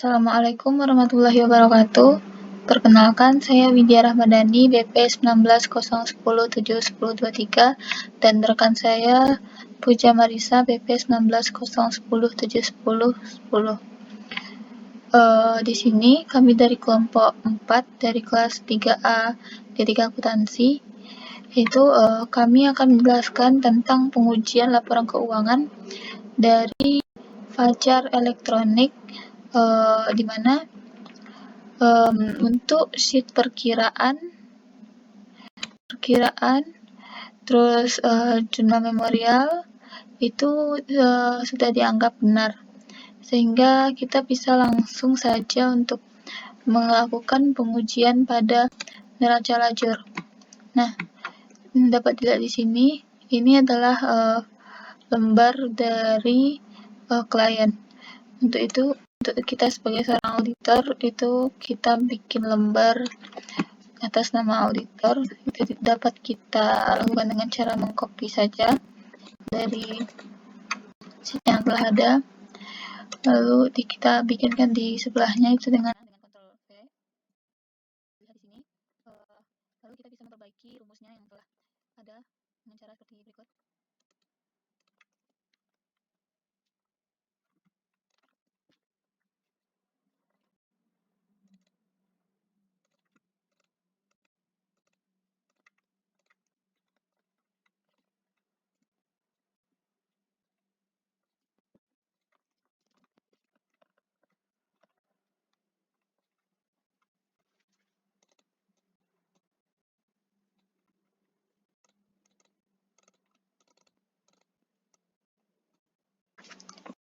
Assalamualaikum warahmatullahi wabarakatuh. Perkenalkan, saya Widya Rahmadani, BP 1901071023, dan rekan saya Puja Marisa, BP 1901071010. Di sini kami dari kelompok 4 dari kelas 3A D3 Akuntansi. Itu kami akan menjelaskan tentang pengujian laporan keuangan dari Fajar Elektronik, di mana untuk sheet perkiraan, terus jumlah memorial itu sudah dianggap benar, sehingga kita bisa langsung saja untuk melakukan pengujian pada neraca lajur. Nah, dapat dilihat di sini, ini adalah lembar dari klien. Untuk kita sebagai seorang auditor, itu kita bikin lembar atas nama auditor. Itu dapat kita lakukan dengan cara mengcopy saja dari sheet yang telah ada, lalu kita bikinkan di sebelahnya itu dengan Ctrl V. Lihat di sini, lalu kita bisa memperbaiki rumusnya yang telah ada dengan cara seperti berikut.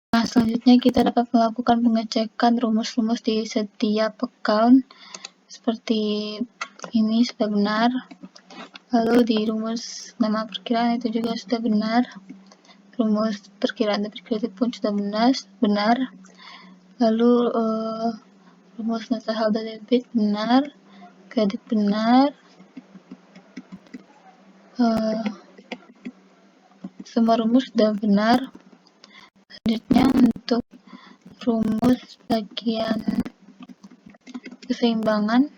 Nah, selanjutnya kita dapat melakukan pengecekan rumus-rumus di setiap account seperti ini sudah benar. Lalu di rumus nama perkiraan itu juga sudah benar. Rumus perkiraan debit kredit pun sudah benar. Lalu rumus nota saldo debit benar, kredit benar. Semua rumus sudah benar. Selanjutnya untuk rumus bagian keseimbangan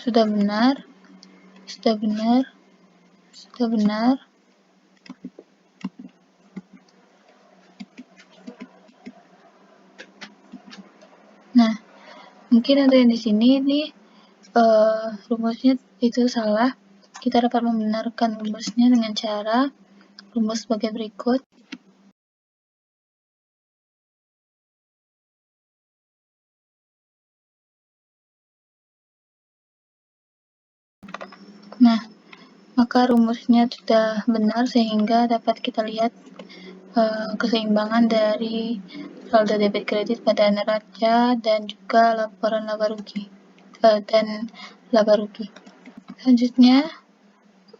sudah benar. Nah, mungkin ada yang di sini nih rumusnya itu salah. Kita dapat membenarkan rumusnya dengan cara rumus sebagai berikut. Nah, maka rumusnya sudah benar sehingga dapat kita lihat keseimbangan dari saldo debit kredit pada neraca dan juga laporan laba rugi dan laba rugi. Selanjutnya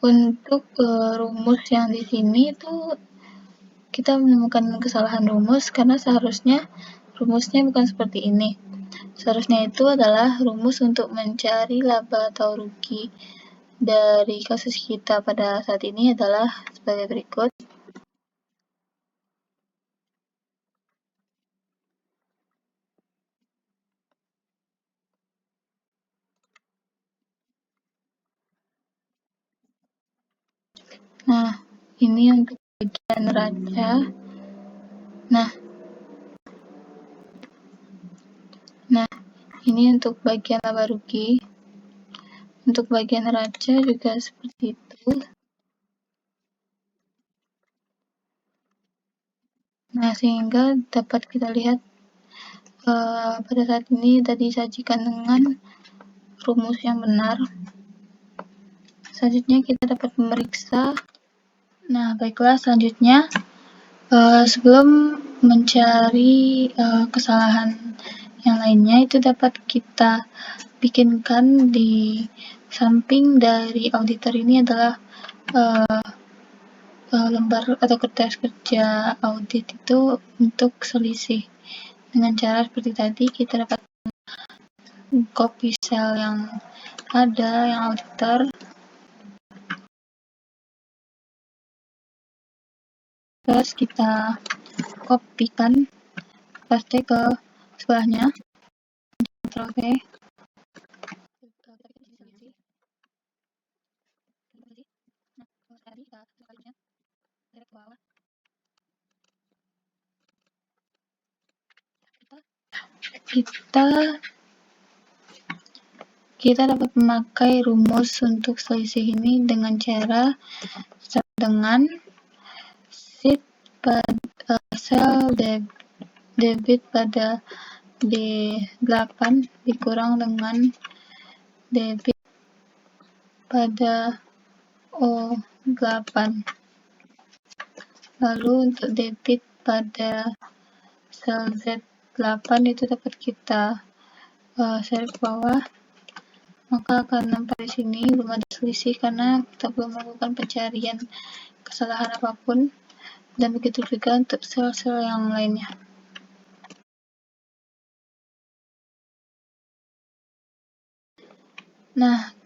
untuk rumus yang di sini itu kita menemukan kesalahan rumus karena seharusnya rumusnya bukan seperti ini. Seharusnya itu adalah rumus untuk mencari laba atau rugi dari kasus kita pada saat ini adalah sebagai berikut. Nah, ini untuk bagian neraca. Nah, ini untuk bagian laba rugi. Untuk bagian neraca juga seperti itu. Nah, sehingga dapat kita lihat pada saat ini tadi disajikan dengan rumus yang benar. Selanjutnya kita dapat memeriksa. Nah, baiklah, selanjutnya sebelum mencari kesalahan yang lainnya, itu dapat kita bikinkan di samping dari auditor ini adalah lembar atau kertas kerja audit itu untuk selisih. Dengan cara seperti tadi, kita dapat copy sel yang ada, yang auditor, terus kita kopikan, paste ke sebelahnya, Ctrl V. Kita dapat memakai rumus untuk selisih ini dengan cara dengan sheet pada sel debit pada D8 dikurang dengan debit pada O8. Lalu untuk debit pada sel Z8 itu dapat kita seret ke bawah, maka akan nampak di sini belum ada selisih karena kita belum melakukan pencarian kesalahan apapun, dan begitu juga untuk sel-sel yang lainnya. Nah,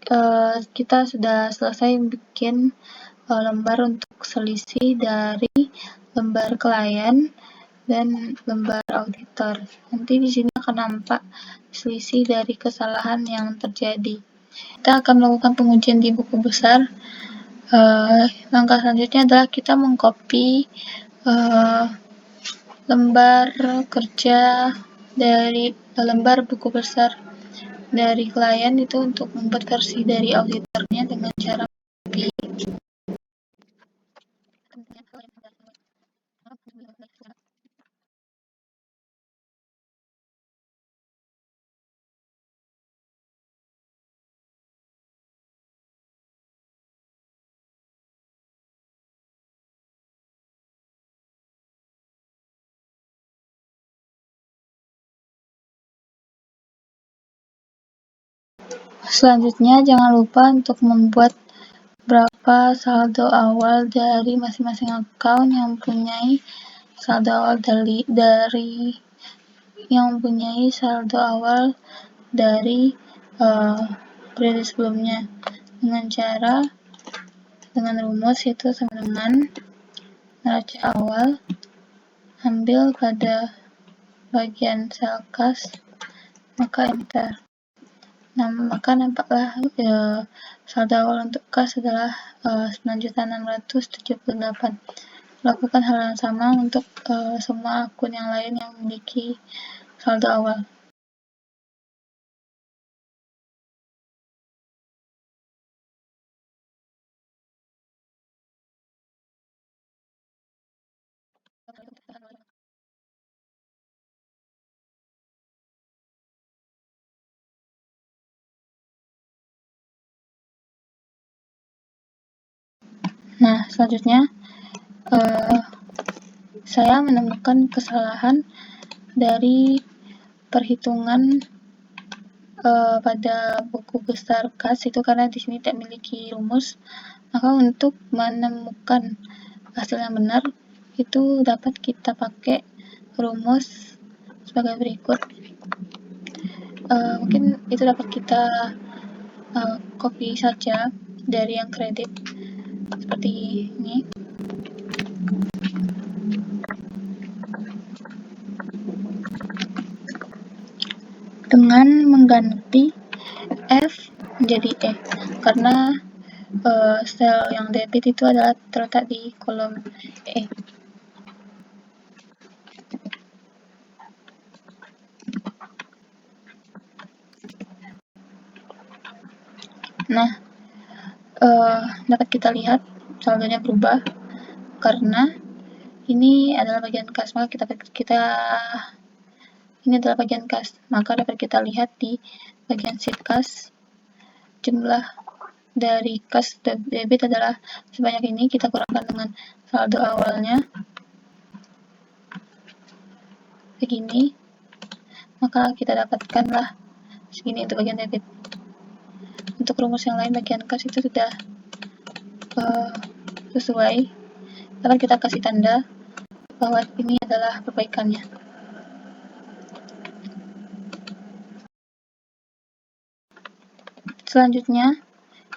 kita sudah selesai bikin lembar untuk selisih dari lembar klien dan lembar auditor. Nanti di sini akan nampak selisih dari kesalahan yang terjadi. Kita akan melakukan pengujian di buku besar. Langkah selanjutnya adalah kita mengcopy lembar kerja dari lembar buku besar dari klien itu untuk membuat versi dari auditornya dengan cara copy. Selanjutnya, jangan lupa untuk membuat berapa saldo awal dari masing-masing account yang mempunyai saldo awal dari periode sebelumnya, dengan rumus yaitu sama dengan neraca awal ambil pada bagian sel kas, maka enter. Nah, maka nampaklah saldo awal untuk kas adalah 9.678. Lakukan hal yang sama untuk semua akun yang lain yang memiliki saldo awal. Nah, selanjutnya saya menemukan kesalahan dari perhitungan pada buku besar kas itu karena di sini tidak memiliki rumus. Maka untuk menemukan hasil yang benar itu dapat kita pakai rumus sebagai berikut. Mungkin itu dapat kita copy saja dari yang kredit seperti ini. Dengan mengganti F menjadi E, karena sel yang debit itu adalah terletak di kolom E. Nah, dapat kita lihat saldonya berubah karena ini adalah bagian kas, maka ini adalah bagian kas, maka dapat kita lihat di bagian sheet kas jumlah dari kas debit adalah sebanyak ini, kita kurangkan dengan saldo awalnya begini, maka kita dapatkanlah segini untuk bagian debit. Untuk rumus yang lain bagian kas itu sudah sesuai, dapat kita kasih tanda bahwa ini adalah perbaikannya. Selanjutnya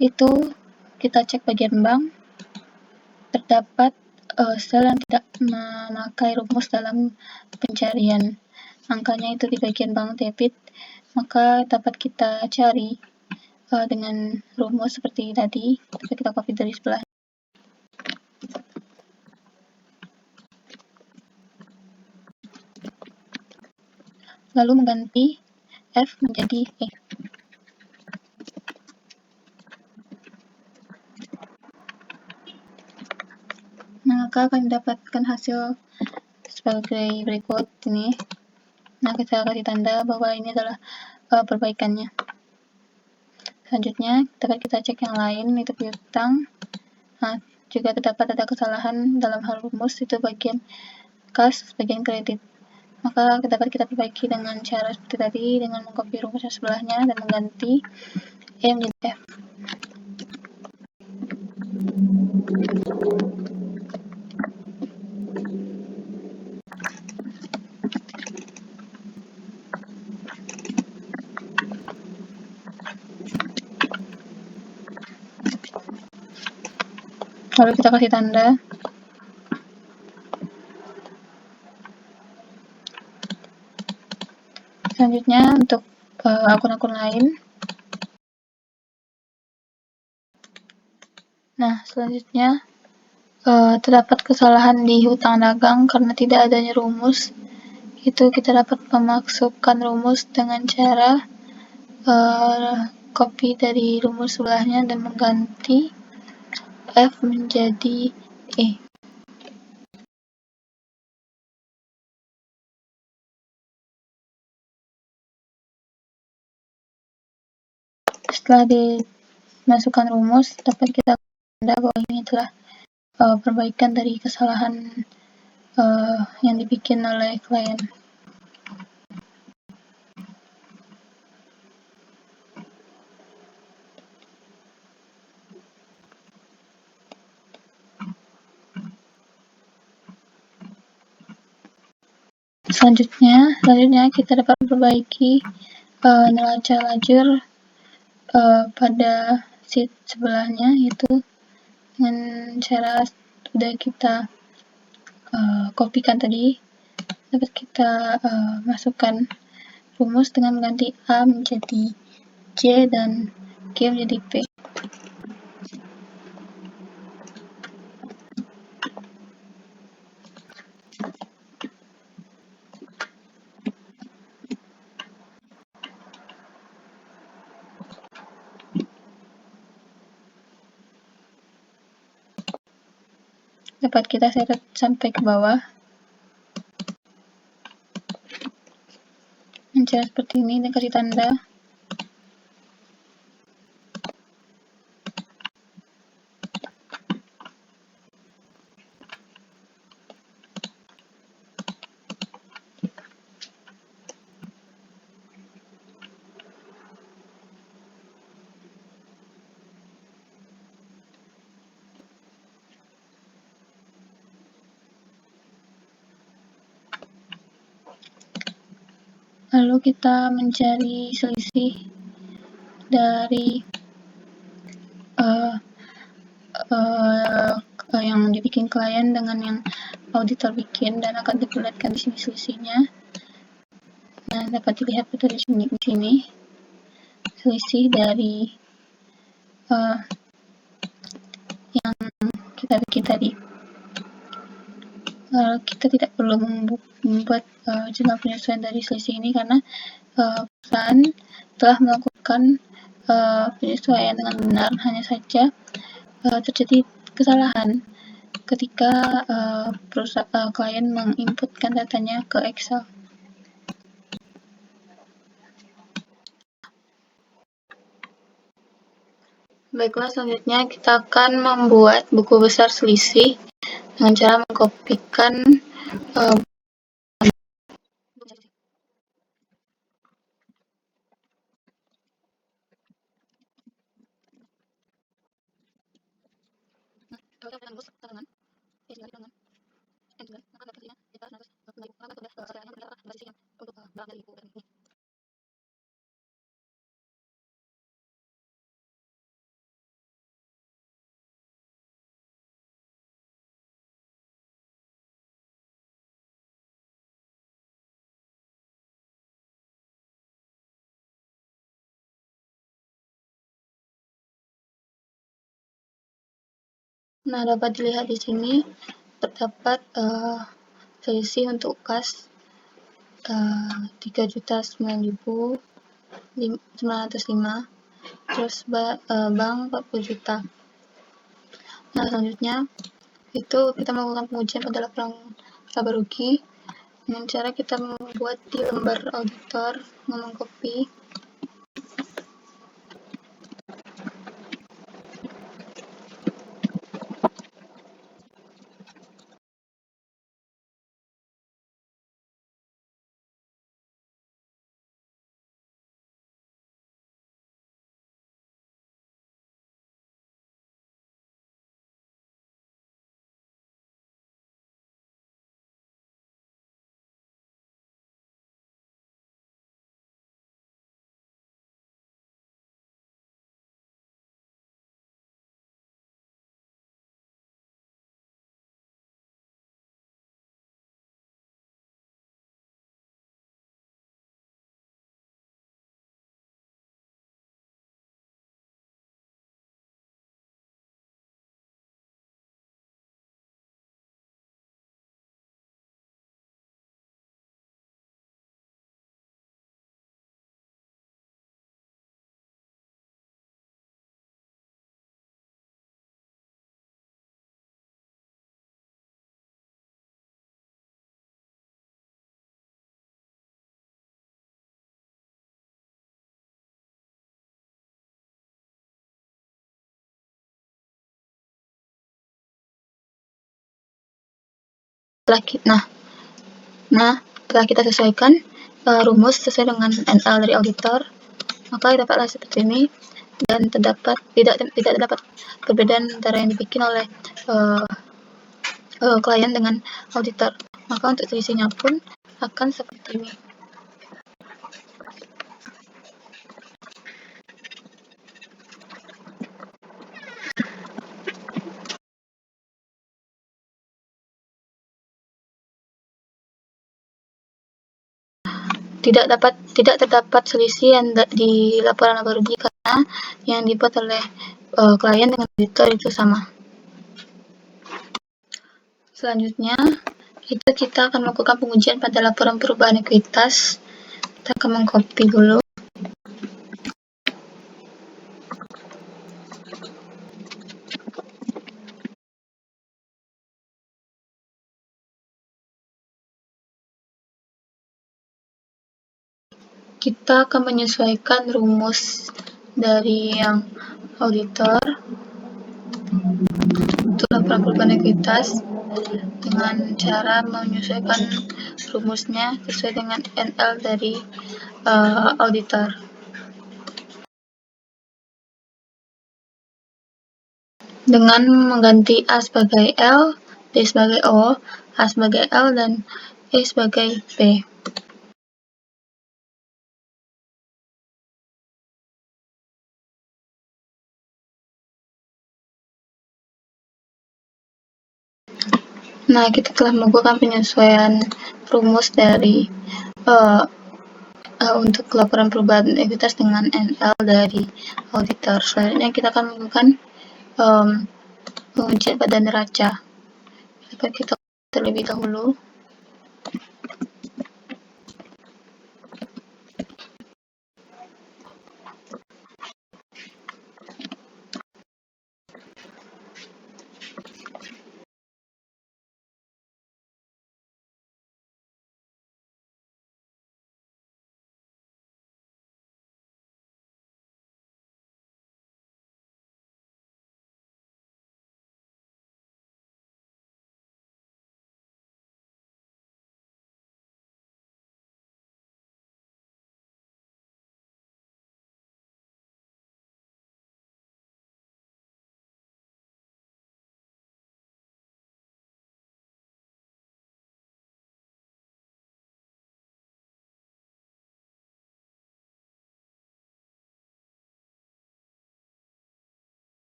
itu kita cek bagian bank, terdapat sel yang tidak memakai rumus dalam pencarian. Angkanya itu di bagian bank debit, maka dapat kita cari dengan rumus seperti tadi. Dapat kita copy dari sebelah. Lalu mengganti F menjadi E. Nah, maka akan mendapatkan hasil sebagai berikut ini. Nah, kita kasih tanda bahwa ini adalah perbaikannya. Selanjutnya, dapat kita cek yang lain, itu piutang. Nah, juga terdapat ada kesalahan dalam hal rumus, itu bagian kas, bagian kredit. Maka dapat kita perbaiki dengan cara seperti tadi, dengan mengcopy rumus yang sebelahnya dan mengganti E menjadi F. Lalu kita kasih tanda. Selanjutnya untuk akun-akun lain. Nah, selanjutnya terdapat kesalahan di hutang dagang karena tidak adanya rumus. Itu kita dapat memasukkan rumus dengan cara copy dari rumus sebelahnya dan mengganti F menjadi E. Setelah dimasukkan rumus, dapat kita tanda bahwa ini telah perbaikan dari kesalahan yang dibikin oleh klien. Selanjutnya kita dapat memperbaiki neraca lajur pada sheet sebelahnya, yaitu dengan cara sudah kita kopikan tadi, dapat kita masukkan rumus dengan mengganti A menjadi J dan G menjadi P. Dapat kita seret sampai ke bawah. Cara seperti ini dan kasih tanda. Lalu kita mencari selisih dari yang dibikin klien dengan yang auditor bikin, dan akan diperlihatkan di sini selisihnya. Nah, dapat dilihat betul di sini selisih dari yang kita bikin tadi. Kita tidak perlu membuat jurnal penyesuaian dari selisih ini karena perusahaan telah melakukan penyesuaian dengan benar, hanya saja terjadi kesalahan ketika klien menginputkan datanya ke Excel. Baiklah, selanjutnya kita akan membuat buku besar selisih dengan cara mengkopikan Nah, dapat dilihat di sini terdapat selisih untuk kas 3.900.905, terus bank 40 juta. Nah, selanjutnya itu kita melakukan pengujian pada laporan laba rugi dengan cara kita membuat di lembar auditor, mengcopy setelah kita sesuaikan rumus sesuai dengan NL dari auditor, maka dapatlah seperti ini, dan tidak terdapat perbedaan antara yang dibikin oleh klien dengan auditor. Maka untuk selisihnya pun akan seperti ini. Tidak terdapat selisih yang di laporan laba rugi karena yang dibuat oleh klien dengan auditor itu sama. Selanjutnya, kita akan melakukan pengujian pada laporan perubahan ekuitas. Kita akan mengcopy dulu. Kita akan menyesuaikan rumus dari yang auditor untuk laporan perubahan ekuitas dengan cara menyesuaikan rumusnya sesuai dengan NL dari auditor. Dengan mengganti A sebagai L, D sebagai O, A sebagai L, dan E sebagai P. Nah, kita telah melakukan penyesuaian rumus dari untuk laporan perubahan ekuitas dengan NL dari auditor. Selanjutnya kita akan melakukan pengujian pada neraca. Dapat kita terlebih dahulu.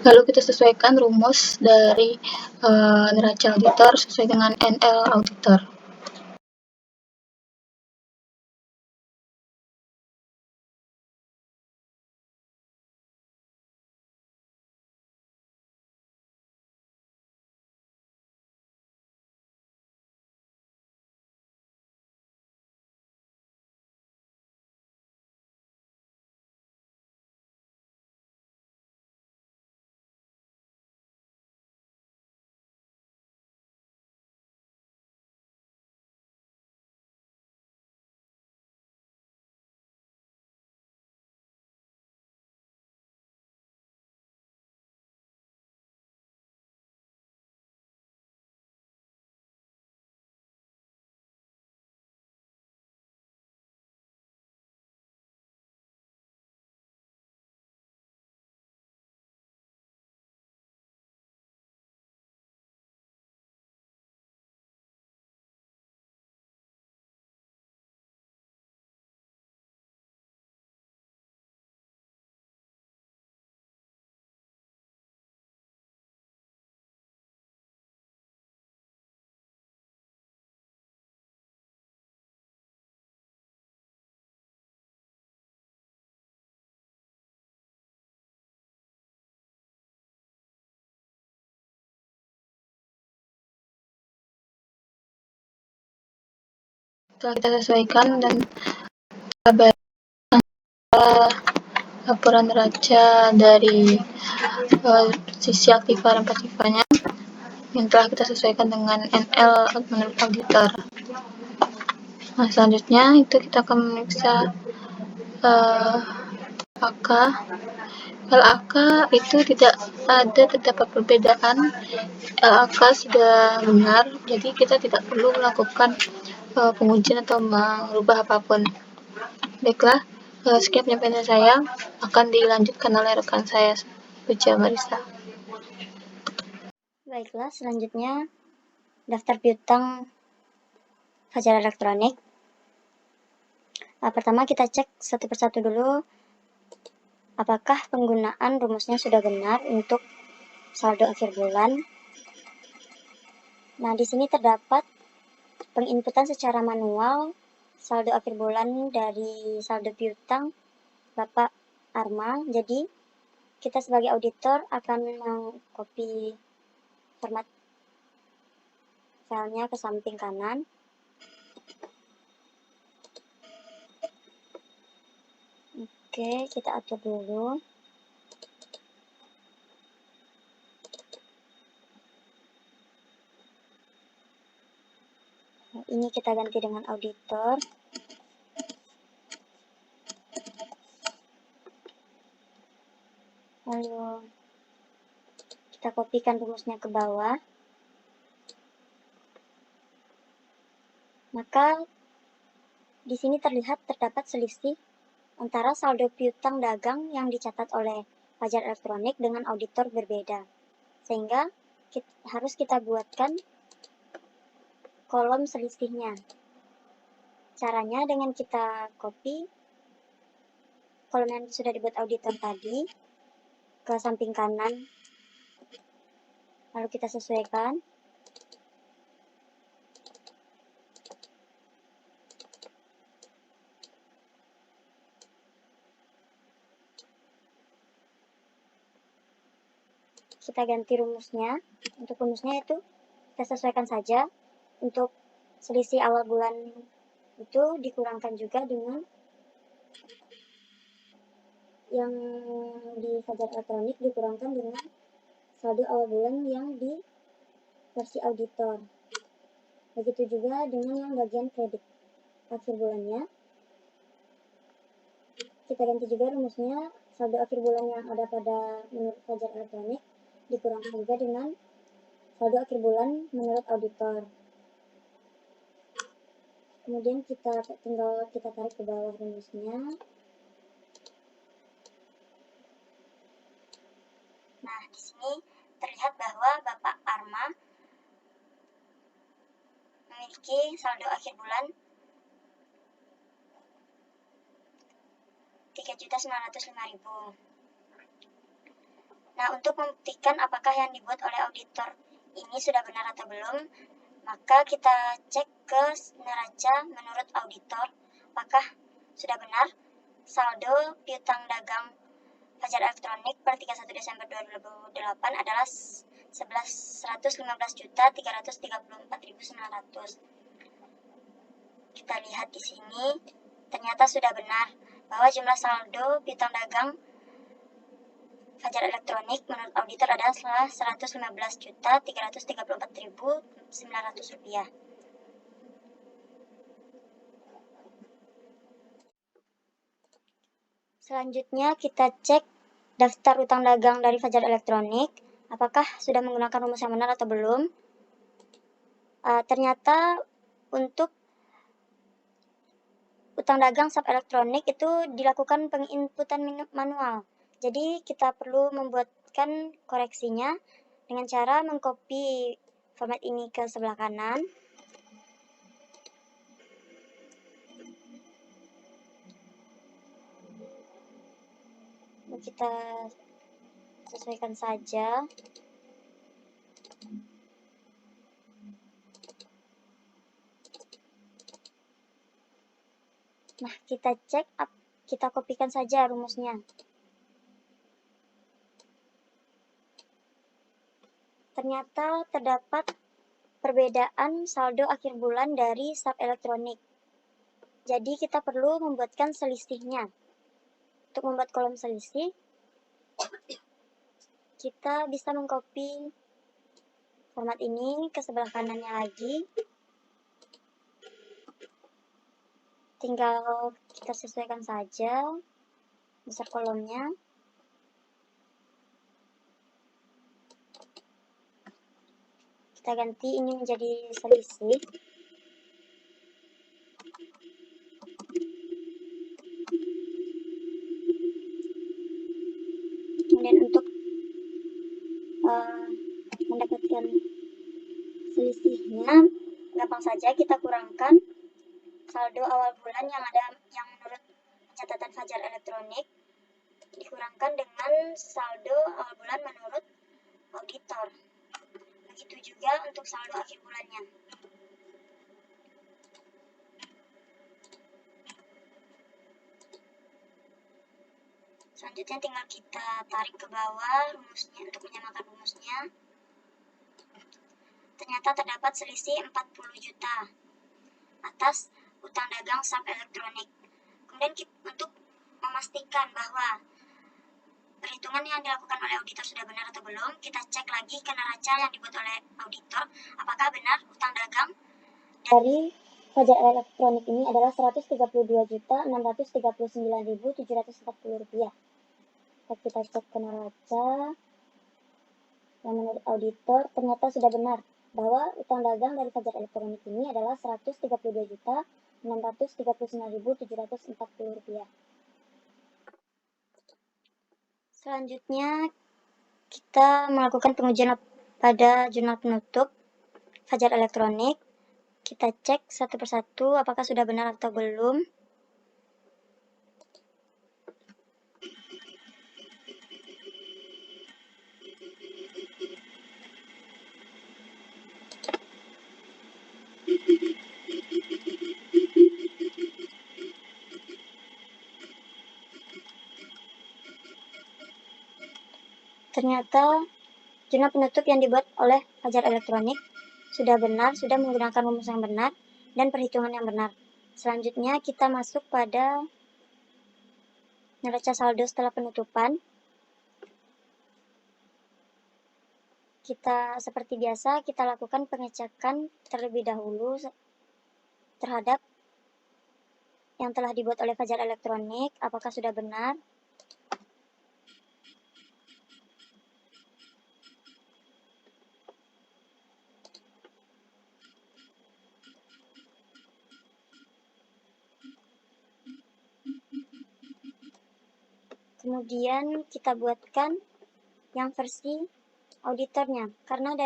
Lalu kita sesuaikan rumus dari neraca auditor sesuai dengan NL auditor. Setelah kita sesuaikan dan kita laporan neraca dari sisi aktiva dan pasifanya yang telah kita sesuaikan dengan NL menurut auditor. Nah, selanjutnya itu kita akan memeriksa AK. LAK itu tidak ada terdapat perbedaan, LAK sudah benar, jadi kita tidak perlu melakukan pengujian atau merubah apapun. Baiklah, sekian penyampaian saya, akan dilanjutkan oleh rekan saya, Puja Marisa. Baiklah, selanjutnya daftar piutang Fajar Elektronik. Pertama kita cek satu persatu dulu apakah penggunaan rumusnya sudah benar untuk saldo akhir bulan. Nah, di sini terdapat penginputan secara manual saldo akhir bulan dari saldo piutang Bapak Arma. Jadi, kita sebagai auditor akan mengcopy format filenya ke samping kanan. Oke, kita atur dulu. Nah, ini kita ganti dengan auditor. Lalu kita kopikan rumusnya ke bawah. Maka di sini terdapat selisih antara saldo piutang dagang yang dicatat oleh Fajar Elektronik dengan auditor berbeda. Sehingga harus kita buatkan kolom selisihnya. Caranya dengan kita copy kolom yang sudah dibuat auditor tadi ke samping kanan. Lalu kita sesuaikan. Kita ganti rumusnya. Untuk rumusnya itu kita sesuaikan saja. Untuk selisih awal bulan itu dikurangkan juga dengan yang di Fajar Elektronik dikurangkan dengan saldo awal bulan yang di versi auditor. Begitu juga dengan yang bagian kredit akhir bulannya. Kita ganti juga rumusnya, saldo akhir bulan yang ada pada menurut Fajar Elektronik dikurangkan juga dengan saldo akhir bulan menurut auditor. Kemudian tinggal kita tarik ke bawah rumusnya. Nah, di sini terlihat bahwa Bapak Arma memiliki saldo akhir bulan 3.905.000. Nah, untuk membuktikan apakah yang dibuat oleh auditor ini sudah benar atau belum, maka kita cek ke neraca menurut auditor, apakah sudah benar saldo piutang dagang Fajar Elektronik per 31 Desember 2008 adalah 115.334.900. Kita lihat di sini, ternyata sudah benar bahwa jumlah saldo piutang dagang Fajar Elektronik menurut auditor adalah 115.334.900 rupiah. Selanjutnya kita cek daftar utang dagang dari Fajar Elektronik, apakah sudah menggunakan rumus yang benar atau belum. Ternyata untuk utang dagang SAP Elektronik itu dilakukan penginputan manual. Jadi kita perlu membuatkan koreksinya dengan cara mengcopy format ini ke sebelah kanan. Kita sesuaikan saja. Nah, kita cek, kita kopikan saja rumusnya. Ternyata terdapat perbedaan saldo akhir bulan dari SAP Elektronik. Jadi kita perlu membuatkan selisihnya. Untuk membuat kolom selisih, kita bisa mengcopy format ini ke sebelah kanannya lagi. Tinggal kita sesuaikan saja besar kolomnya. Kita ganti ini menjadi selisih. Kemudian untuk mendapatkan selisihnya, gampang saja kita kurangkan saldo awal bulan yang menurut catatan Fajar Elektronik dikurangkan dengan saldo awal bulan menurut auditor. Begitu juga untuk saldo akhir bulannya. Selanjutnya tinggal kita tarik ke bawah rumusnya untuk menyamakan rumusnya. Ternyata terdapat selisih 40 juta atas utang dagang SAP Elektronik. Kemudian untuk memastikan bahwa perhitungan yang dilakukan oleh auditor sudah benar atau belum, kita cek lagi ke neraca yang dibuat oleh auditor, apakah benar utang dagang dari Fajar Elektronik ini adalah 132.639.740 rupiah. Kita cek ke neraca yang menurut auditor ternyata sudah benar bahwa utang dagang dari Fajar Elektronik ini adalah 132.639.740 rupiah. Selanjutnya kita melakukan pengujian pada jurnal penutup Fajar Elektronik. Kita cek satu persatu apakah sudah benar atau belum. Ternyata jurnal penutup yang dibuat oleh Fajar Elektronik sudah benar, sudah menggunakan rumus yang benar dan perhitungan yang benar. Selanjutnya kita masuk pada neraca saldo setelah penutupan. Kita seperti biasa, kita lakukan pengecekan terlebih dahulu terhadap yang telah dibuat oleh Fajar Elektronik, apakah sudah benar. Kemudian kita buatkan yang versi auditornya, karena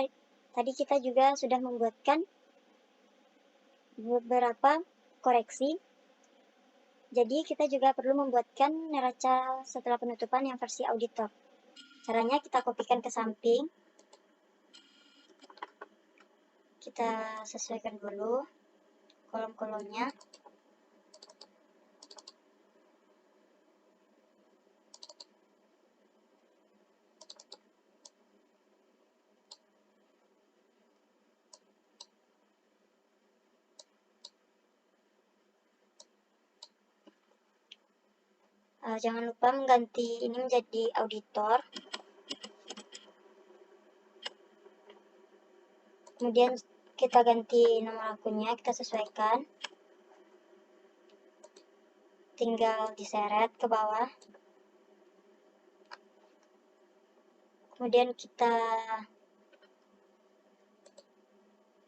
tadi kita juga sudah membuatkan beberapa koreksi. Jadi kita juga perlu membuatkan neraca setelah penutupan yang versi auditor. Caranya kita kopikan ke samping. Kita sesuaikan dulu kolom-kolomnya. Jangan lupa mengganti ini menjadi auditor. Kemudian kita ganti nomor akunnya, kita sesuaikan. Tinggal diseret ke bawah. Kemudian kita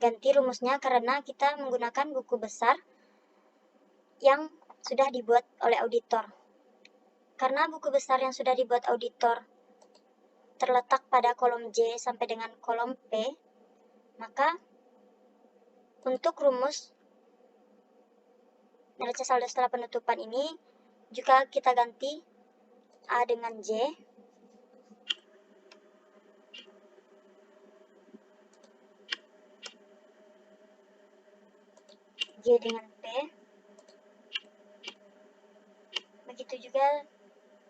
ganti rumusnya karena kita menggunakan buku besar yang sudah dibuat oleh auditor. Karena buku besar yang sudah dibuat auditor terletak pada kolom J sampai dengan kolom P, maka untuk rumus neraca saldo setelah penutupan ini juga kita ganti A dengan J, J dengan P, begitu juga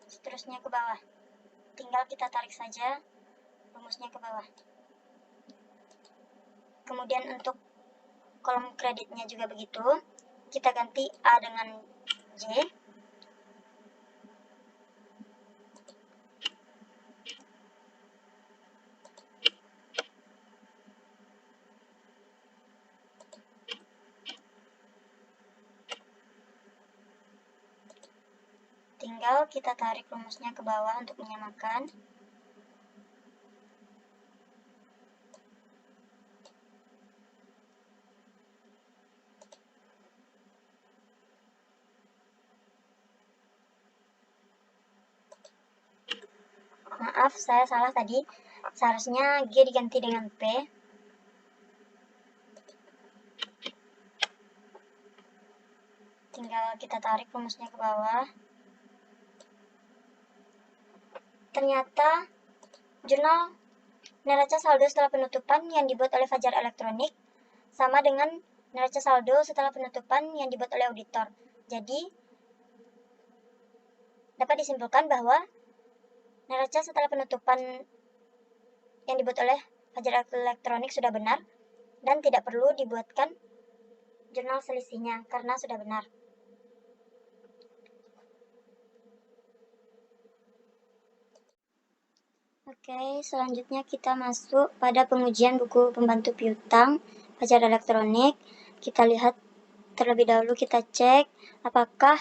seterusnya ke bawah. Tinggal kita tarik saja rumusnya ke bawah. Kemudian untuk kolom kreditnya juga begitu. Kita ganti A dengan J. Tinggal kita tarik rumusnya ke bawah untuk menyamakan. Maaf, saya salah tadi. Seharusnya G diganti dengan P. Tinggal kita tarik rumusnya ke bawah. Ternyata jurnal neraca saldo setelah penutupan yang dibuat oleh Fajar Elektronik sama dengan neraca saldo setelah penutupan yang dibuat oleh auditor. Jadi, dapat disimpulkan bahwa neraca setelah penutupan yang dibuat oleh Fajar Elektronik sudah benar dan tidak perlu dibuatkan jurnal selisihnya karena sudah benar. Oke, selanjutnya kita masuk pada pengujian buku pembantu piutang Fajar Elektronik. Kita lihat terlebih dahulu, kita cek apakah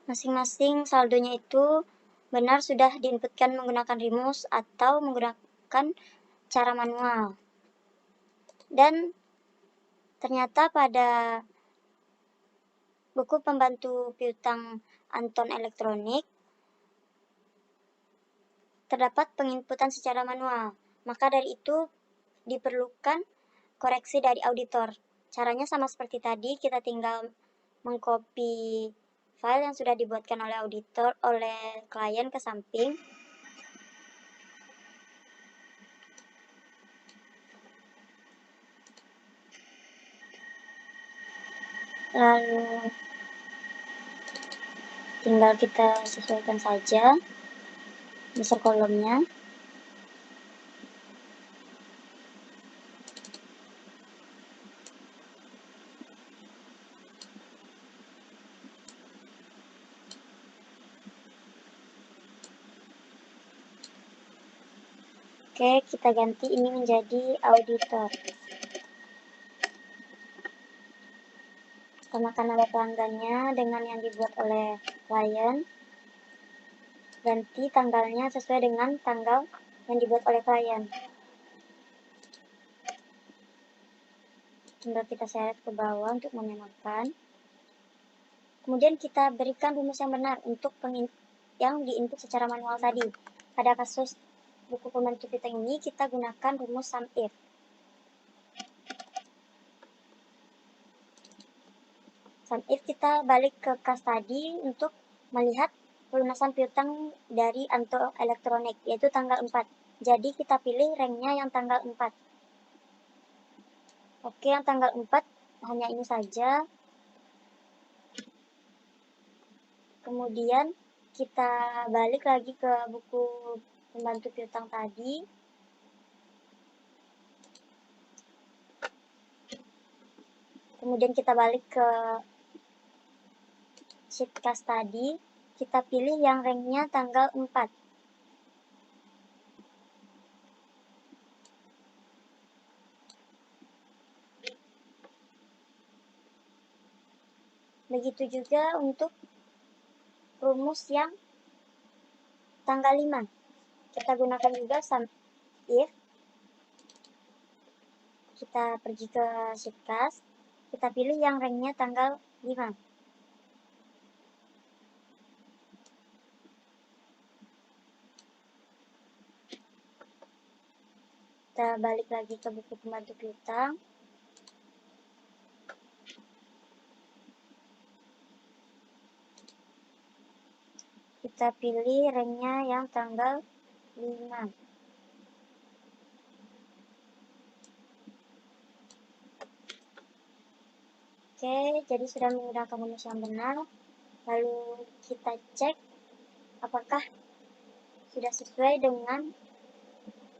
masing-masing saldonya itu benar sudah diinputkan menggunakan rumus atau menggunakan cara manual. Dan ternyata pada buku pembantu piutang Anton Elektronik terdapat penginputan secara manual. Maka dari itu diperlukan koreksi dari auditor. Caranya sama seperti tadi, kita tinggal mengcopy file yang sudah dibuatkan oleh auditor, oleh klien ke samping. Lalu tinggal kita sesuaikan saja besar kolomnya. Oke, kita ganti ini menjadi auditor. Samakan nama pelanggannya dengan yang dibuat oleh klien. Ganti tanggalnya sesuai dengan tanggal yang dibuat oleh klien. Tinggal kita seret ke bawah untuk menyamakan. Kemudian kita berikan rumus yang benar untuk yang diinput secara manual tadi. Pada kasus buku pembantu piutang ini kita gunakan rumus sum if. Sum if kita balik ke kas tadi untuk melihat pelunasan piutang dari Anto Elektronik, yaitu tanggal 4. Jadi kita pilih ranknya yang tanggal 4. Oke, yang tanggal 4 hanya ini saja. Kemudian kita balik lagi ke buku pembantu piutang tadi. Kemudian kita balik ke sheet kas tadi. Kita pilih yang ranknya tanggal 4. Begitu juga untuk rumus yang tanggal 5. Kita gunakan juga sum if. Kita pergi ke sheet kas. Kita pilih yang ranknya tanggal 5. Kita balik lagi ke buku pembantu piutang. Kita pilih ranknya yang tanggal 5. Oke, jadi sudah menggunakan rumus yang benar. Lalu kita cek apakah sudah sesuai dengan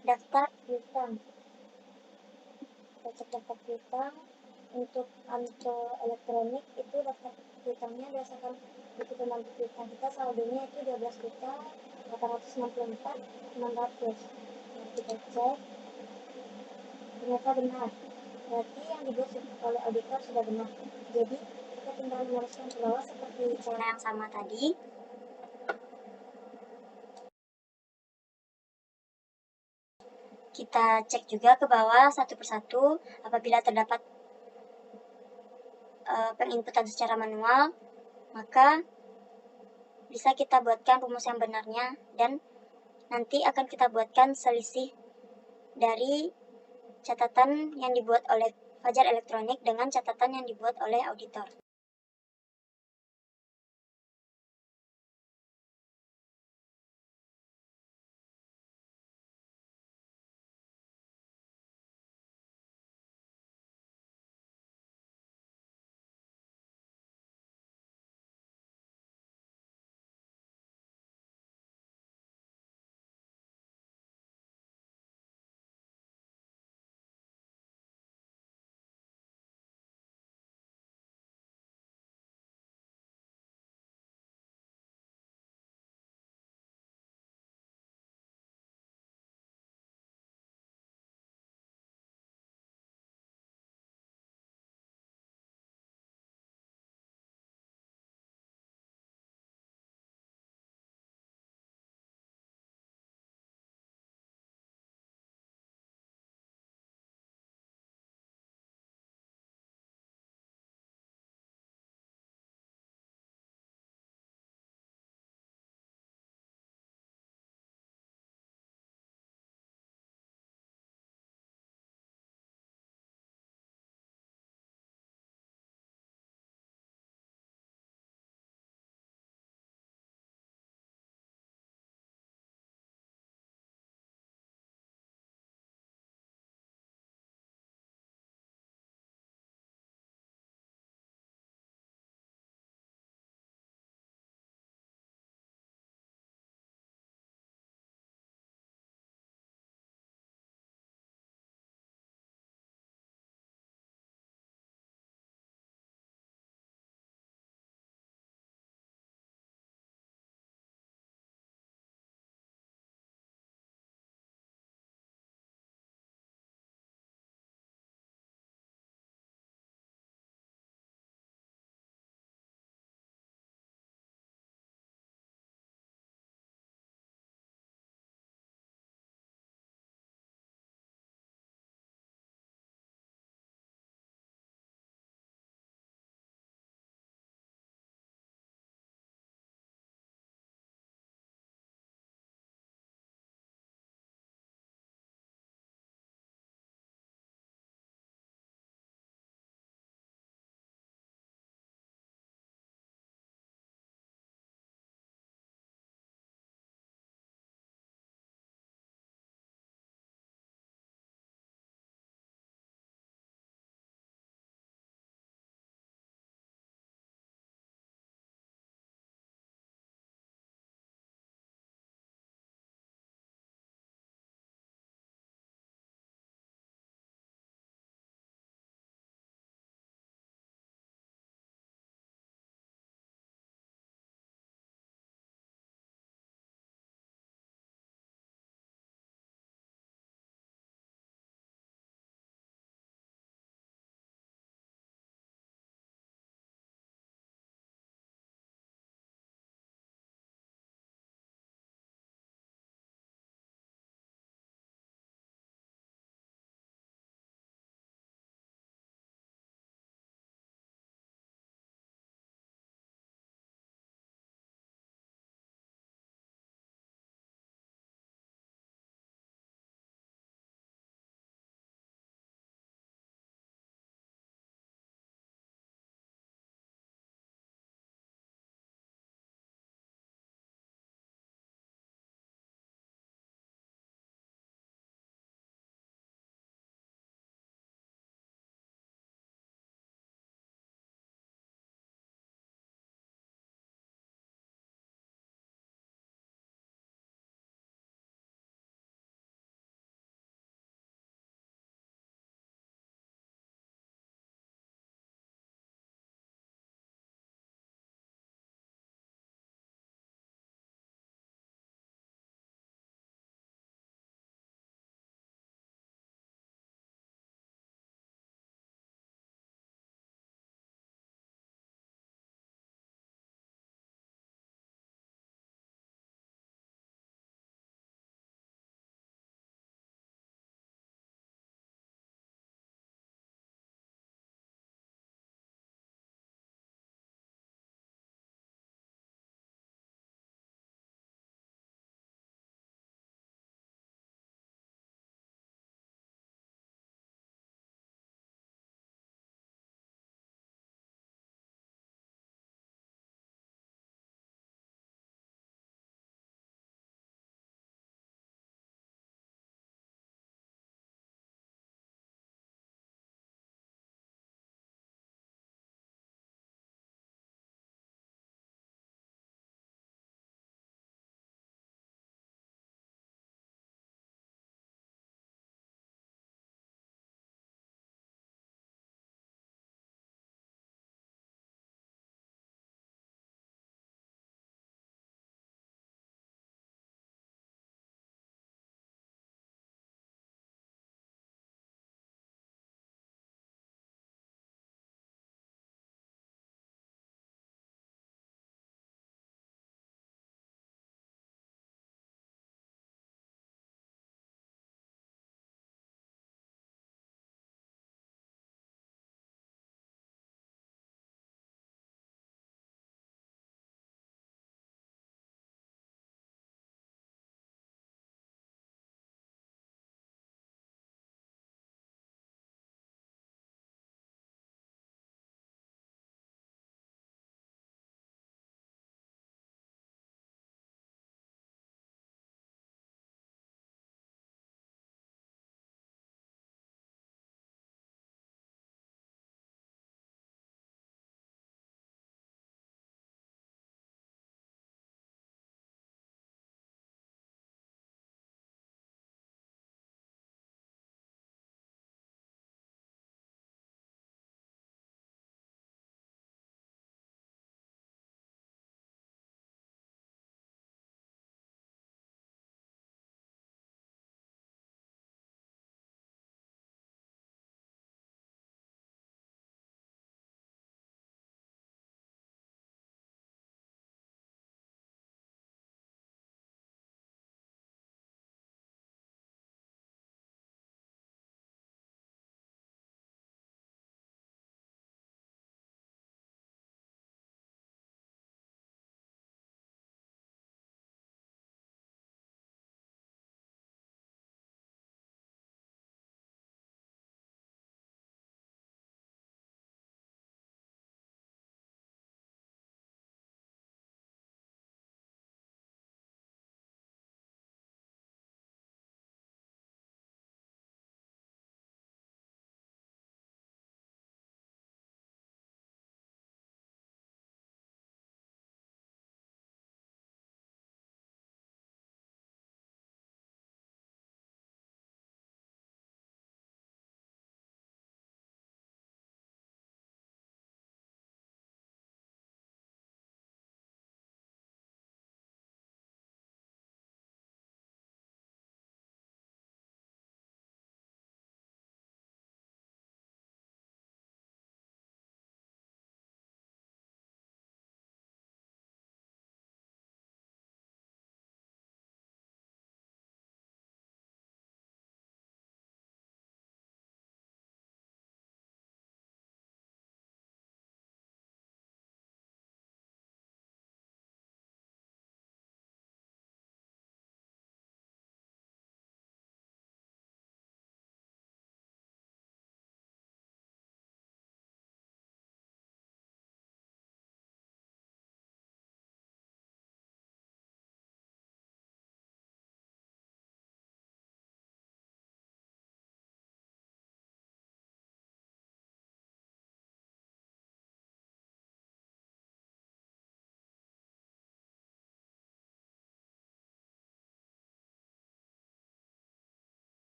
daftar piutang. Kita cek daftar piutang. Untuk Anto Elektronik itu daftar piutangnya berdasarkan buku pembantu piutang kita, saldonya itu 12.864.600. Nah, kita cek, ternyata benar. Berarti yang dibuat oleh auditor sudah benar. Jadi kita tinggal meneruskan ke bawah seperti cara yang sama tadi. Kita cek juga ke bawah satu persatu. Apabila terdapat penginputan secara manual, maka bisa kita buatkan rumus yang benarnya, dan nanti akan kita buatkan selisih dari catatan yang dibuat oleh Fajar Elektronik dengan catatan yang dibuat oleh auditor.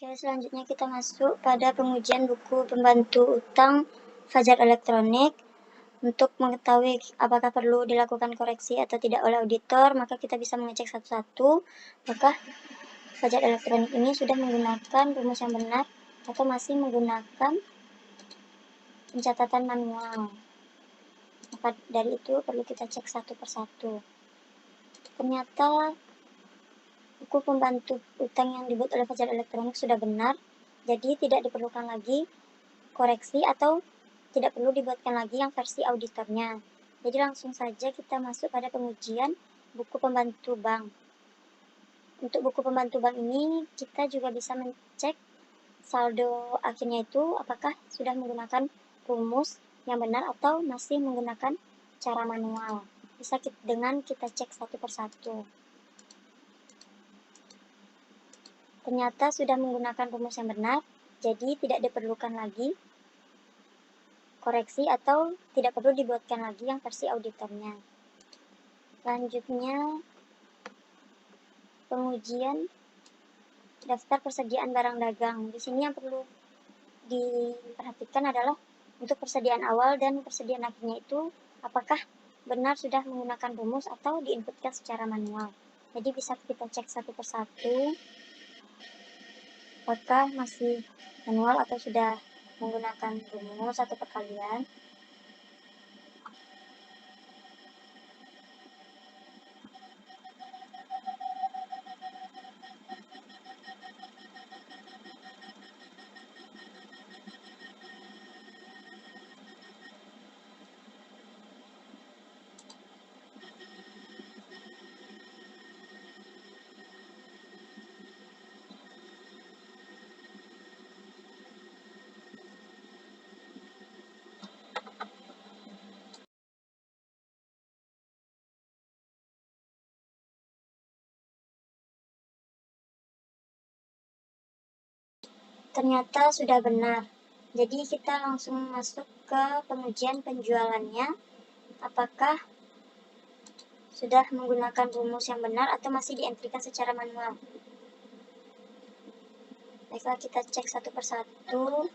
Oke, selanjutnya kita masuk pada pengujian buku pembantu utang Fajar Elektronik. Untuk mengetahui apakah perlu dilakukan koreksi atau tidak oleh auditor, maka kita bisa mengecek satu-satu apakah Fajar Elektronik ini sudah menggunakan rumus yang benar atau masih menggunakan pencatatan manual. Maka dari itu perlu kita cek satu persatu. Ternyata buku pembantu utang yang dibuat oleh Fajar Elektronik sudah benar, jadi tidak diperlukan lagi koreksi atau tidak perlu dibuatkan lagi yang versi auditornya. Jadi langsung saja kita masuk pada pengujian buku pembantu bank. Untuk buku pembantu bank ini kita juga bisa mencek saldo akhirnya itu apakah sudah menggunakan rumus yang benar atau masih menggunakan cara manual. Bisa dengan kita cek satu persatu. Ternyata sudah menggunakan rumus yang benar, jadi tidak diperlukan lagi koreksi atau tidak perlu dibuatkan lagi yang versi auditornya. Selanjutnya, pengujian daftar persediaan barang dagang. Di sini yang perlu diperhatikan adalah untuk persediaan awal dan persediaan akhirnya itu apakah benar sudah menggunakan rumus atau diinputkan secara manual. Jadi bisa kita cek satu persatu apakah masih manual atau sudah menggunakan rumus atau perkalian. Ternyata sudah benar. Jadi kita langsung masuk ke pengujian penjualannya. Apakah sudah menggunakan rumus yang benar atau masih dientrikan secara manual. Baiklah, kita cek satu persatu.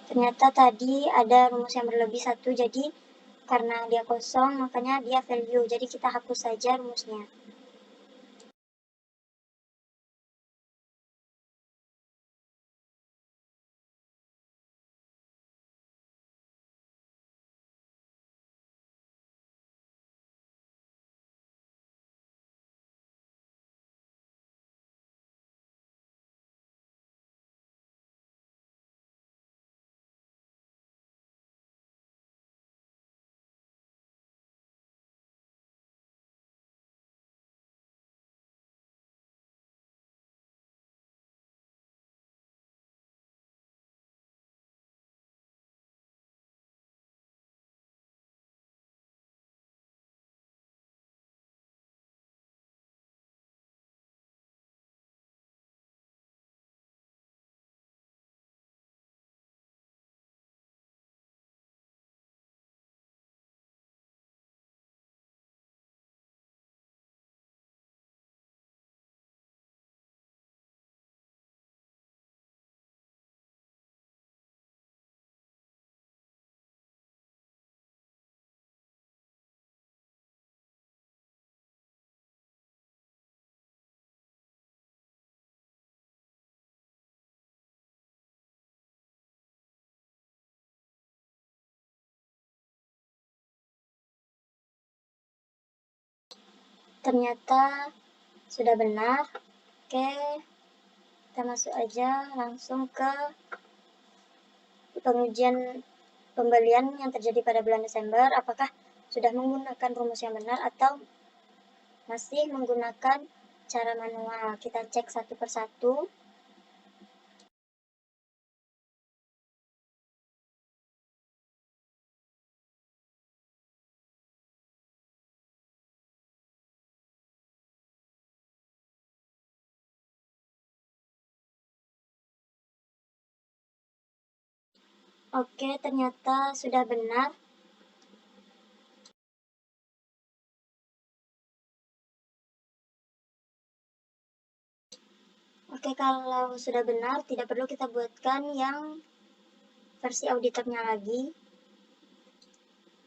Ternyata tadi ada rumus yang berlebih satu, jadi karena dia kosong makanya dia value, jadi kita hapus saja rumusnya. Ternyata sudah benar. Oke, kita masuk aja langsung ke pengujian pembelian yang terjadi pada bulan Desember. Apakah sudah menggunakan rumus yang benar atau masih menggunakan cara manual. Kita cek satu persatu. Oke, ternyata sudah benar. Oke, kalau sudah benar, tidak perlu kita buatkan yang versi auditornya lagi.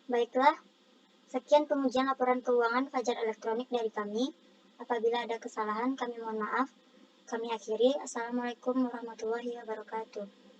Baiklah, sekian pengujian laporan keuangan Fajar Elektronik dari kami. Apabila ada kesalahan, kami mohon maaf. Kami akhiri. Assalamualaikum warahmatullahi wabarakatuh.